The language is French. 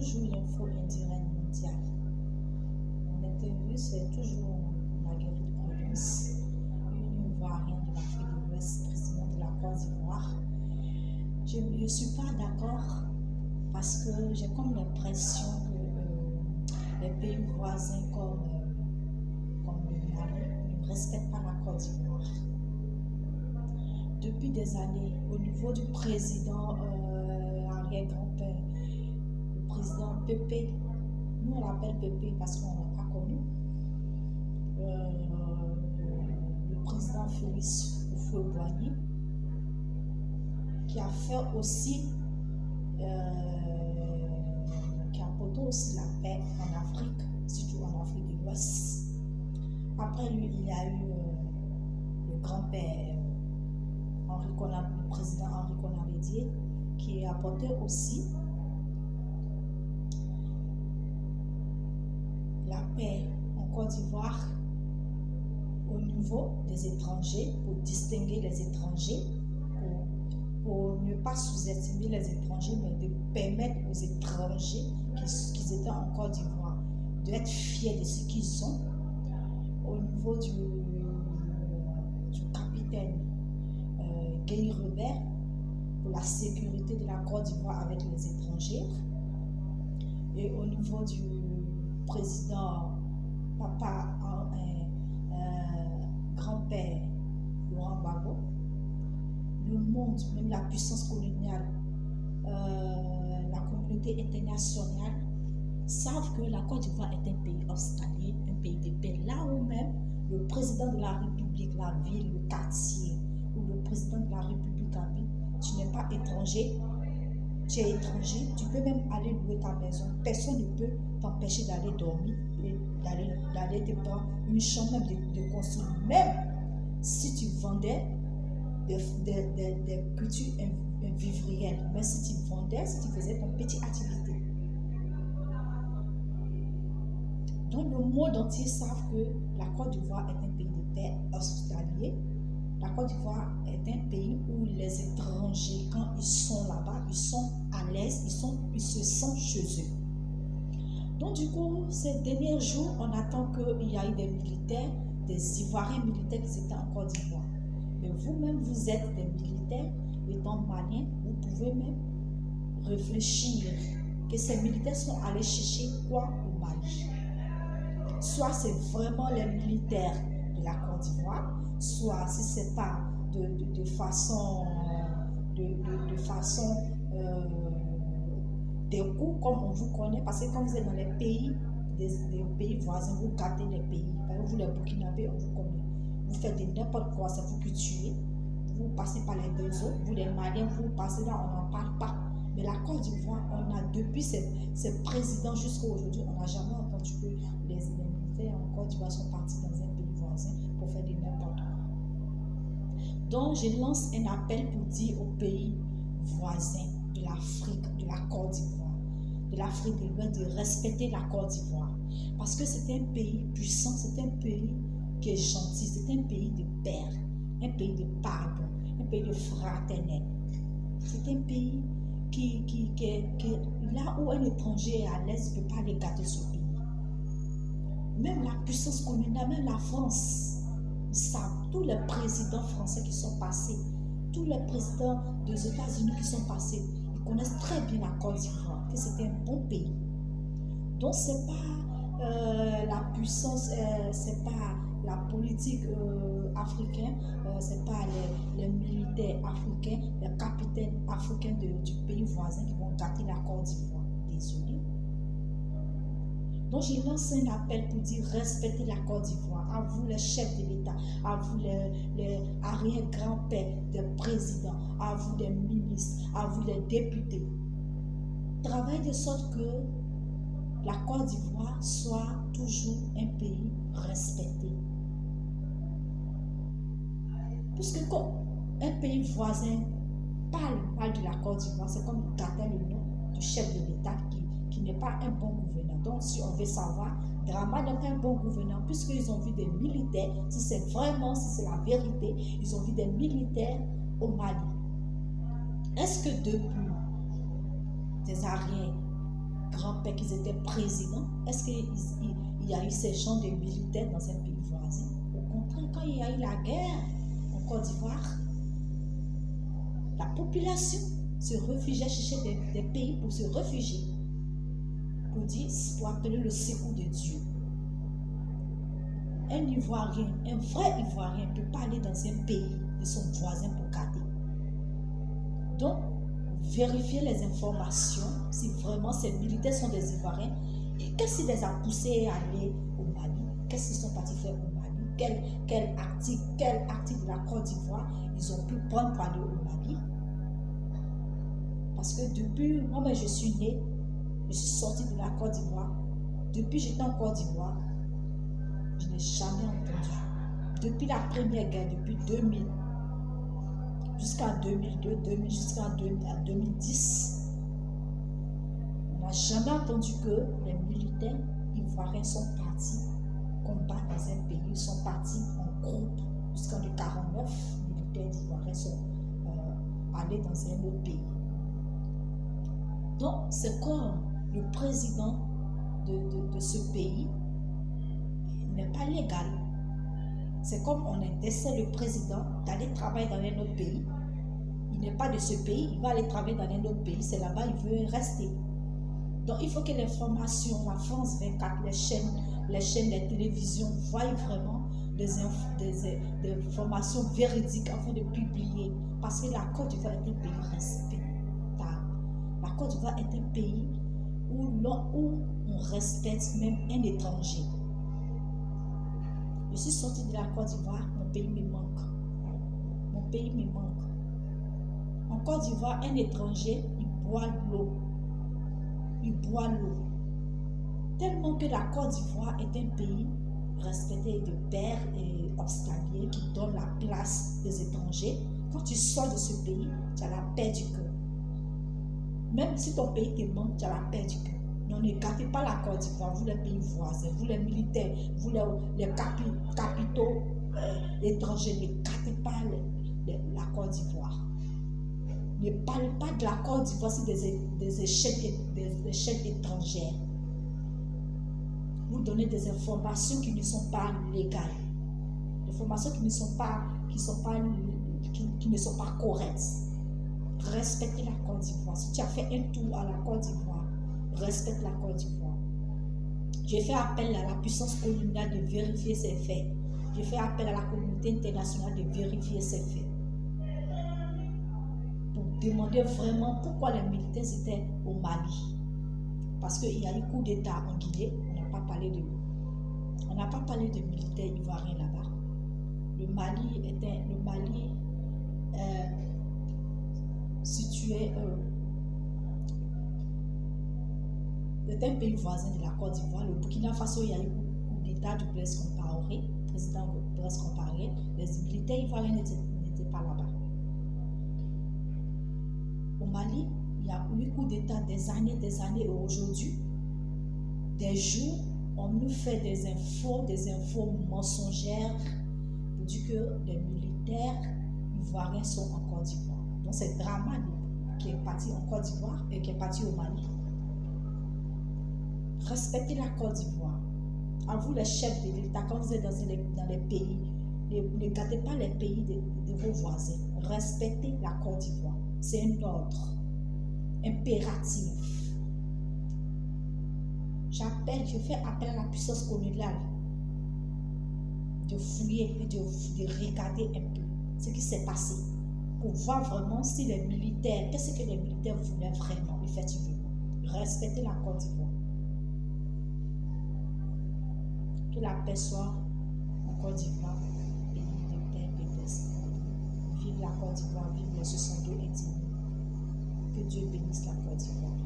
toujours l'info indirecte mondiale. Mon interview, c'est toujours Marguerite Prudence, une Ivoirienne de l'Afrique de l'Ouest, présidente de la Côte d'Ivoire. Je ne suis pas d'accord parce que j'ai comme l'impression que les pays voisins comme le Mali ne respectent pas la Côte d'Ivoire. Depuis des années, au niveau du président arrière-grand-père, le président Pépé, nous on l'appelle Pépé parce qu'on ne l'a pas connu, le président Félix Houphouët-Boigny, qui a fait aussi, qui a apporté aussi la paix en Afrique, surtout en Afrique de l'Ouest. Après lui, il y a eu le grand-père, le président Henri Konan-Bédié, qui a apporté aussi la paix en Côte d'Ivoire au niveau des étrangers, pour distinguer les étrangers, pour ne pas sous-estimer les étrangers, mais de permettre aux étrangers qui étaient en Côte d'Ivoire d'être fiers de ce qu'ils sont. Au niveau du capitaine Guy Robert, pour la sécurité de la Côte d'Ivoire avec les étrangers, et au niveau du président grand-père Laurent Gbagbo, le monde, même la puissance coloniale, la communauté internationale savent que la Côte d'Ivoire est un pays hospitalier, un pays de paix. Là où même le président de la République, la ville, le quartier, où le président de la République habite, tu n'es pas étranger, tu es étranger, tu peux même aller louer ta maison. Personne ne peut t'empêcher d'aller dormir et d'aller te prendre une chambre, même de construire. Même si tu vendais des cultures vivrières, même si tu vendais, si tu faisais ton petite activité. Donc le monde entier savent que la Côte d'Ivoire est un pays de paix hospitalier. La Côte d'Ivoire est un pays où les étrangers, quand ils sont là-bas, ils sont à l'aise, ils se sentent chez eux. Donc du coup, ces derniers jours, on attend qu'il y ait des militaires, des Ivoiriens militaires qui étaient en Côte d'Ivoire. Mais vous-même, vous êtes des militaires, étant maliens, vous pouvez même réfléchir que ces militaires sont allés chercher quoi au Mali. Soit c'est vraiment les militaires de la Côte d'Ivoire, soit si ce n'est pas de façon des coups comme on vous connaît, parce que quand vous êtes dans les pays, des pays voisins, vous gâtez les pays. Par exemple, vous les Burkinabés, on vous connaît. Vous faites de n'importe quoi, c'est vous qui tuez. Vous passez par les deux autres, vous les Maliens, vous passez là, on n'en parle pas. Mais la Côte d'Ivoire, on a depuis ces présidents jusqu'à aujourd'hui, on n'a jamais entendu que les militaires en Côte d'Ivoire sont partis dans un pays voisin pour faire de n'importe quoi. Donc, je lance un appel pour dire aux pays voisins de l'Afrique, de la Côte d'Ivoire, de l'Afrique de l'Ouest, de respecter la Côte d'Ivoire. Parce que c'est un pays puissant, c'est un pays qui est gentil, c'est un pays de paix, un pays de pardon, un pays de fraternel. C'est un pays qui là où un étranger est à l'aise, ne peut pas aller gâter ce pays. Même la puissance coloniale, même la France, ils savent, tous les présidents français qui sont passés, tous les présidents des États-Unis qui sont passés, ils connaissent très bien la Côte d'Ivoire, que c'était un bon pays. Donc ce n'est pas la puissance, c'est pas la politique africaine, c'est pas les militaires africains, les capitaines africains du pays voisin qui vont gâter la Côte d'Ivoire. Désolé. Donc je lance un appel pour dire respectez la Côte d'Ivoire, à vous les chefs de l'État, à vous les arrière-grands-pères des présidents, à vous les ministres, à vous les députés. Travaillez de sorte que la Côte d'Ivoire soit toujours un pays respecté. Puisque quand un pays voisin parle de la Côte d'Ivoire, c'est comme gâter le nom du chef de l'État qui n'est pas un bon gouvernant. Donc, si on veut savoir, Dramane n'est pas un bon gouvernant, puisqu'ils ont vu des militaires, si c'est la vérité, ils ont vu des militaires au Mali. Est-ce que depuis des arrières grands-pères qui étaient présidents? Est-ce qu'il y a eu ces gens de militaires dans un pays voisin? Au contraire, quand il y a eu la guerre en Côte d'Ivoire, la population se réfugiait, cherchait des pays pour se réfugier, pour appeler le secours de Dieu. Un Ivoirien, un vrai Ivoirien ne peut pas aller dans un pays de son voisin pour garder. Donc, vérifiez les informations si vraiment ces militaires sont des Ivoiriens. Et qu'est-ce qui les a poussés à aller au Mali? Qu'est-ce qu'ils sont partis faire au Mali? Quel article de la Côte d'Ivoire ils ont pu prendre pour aller au Mali? Parce que depuis, moi je suis née, je suis sortie de la Côte d'Ivoire. Depuis que j'étais en Côte d'Ivoire, je n'ai jamais entendu. Depuis la première guerre, depuis 2000, jusqu'en 2002, jusqu'en 2010, on n'a jamais entendu que les militaires ivoiriens sont partis combattre dans un pays. Ils sont partis en groupe. Jusqu'en 1949, les militaires ivoiriens sont allés dans un autre pays. Donc, c'est comme le président de ce pays n'est pas légal. C'est comme on essaie le président d'aller travailler dans un autre pays. Il n'est pas de ce pays, il va aller travailler dans un autre pays. C'est là-bas, il veut rester. Donc, il faut que l'information, la France 24, les chaînes, les télévisions voient vraiment des informations véridiques afin de publier. Parce que la Côte d'Ivoire est un pays respectable. La Côte d'Ivoire est un pays où on respecte même un étranger. Je suis sortie de la Côte d'Ivoire, mon pays me manque. Mon pays me manque. En Côte d'Ivoire, un étranger, il boit l'eau. Il boit l'eau. Tellement que la Côte d'Ivoire est un pays respecté de pères et hospitaliers qui donne la place des étrangers. Quand tu sors de ce pays, tu as la paix du cœur. Même si ton pays te manque, tu as la paix du cœur. Non, ne gâtez pas la Côte d'Ivoire, vous les pays voisins, vous les militaires, vous les capitaux étrangers, ne gâtez pas la Côte d'Ivoire. Ne parlez pas de la Côte d'Ivoire sur des échelles étrangères. Vous donnez des informations qui ne sont pas légales, des informations qui ne sont pas correctes. Respectez la Côte d'Ivoire. Si tu as fait un tour à la Côte d'Ivoire, respecte la Côte d'Ivoire. J'ai fait appel à la puissance coloniale de vérifier ces faits. J'ai fait appel à la communauté internationale de vérifier ces faits. Pour demander vraiment pourquoi les militaires étaient au Mali. Parce qu'il y a eu coup d'État en Guinée, on n'a pas parlé de militaires ivoiriens là-bas. Le Mali situé c'est un pays voisin de la Côte d'Ivoire. Le Burkina Faso, il y a eu coup d'État du Blaise Compaoré, président Blaise Compaoré. Les militaires ivoiriens n'étaient pas là-bas. Au Mali, il y a eu coup d'État des années et aujourd'hui, des jours, on nous fait des infos mensongères pour dire que les militaires ivoiriens sont en Côte d'Ivoire. Donc c'est Dramane qui est parti en Côte d'Ivoire et qui est parti au Mali. Respectez la Côte d'Ivoire. À vous les chefs de l'État, quand vous êtes dans les pays, ne gâtez pas les pays de vos voisins. Respectez la Côte d'Ivoire. C'est un ordre impératif. Je fais appel à la puissance coloniale de fouiller et de regarder un peu ce qui s'est passé pour voir vraiment si les militaires, qu'est-ce que les militaires voulaient vraiment, effectivement. Respectez la Côte d'Ivoire. Que la paix soit en Côte d'Ivoire, pays de paix et d'espoir. Vive la Côte d'Ivoire, vive les 62 ethnies. Que Dieu bénisse la Côte d'Ivoire.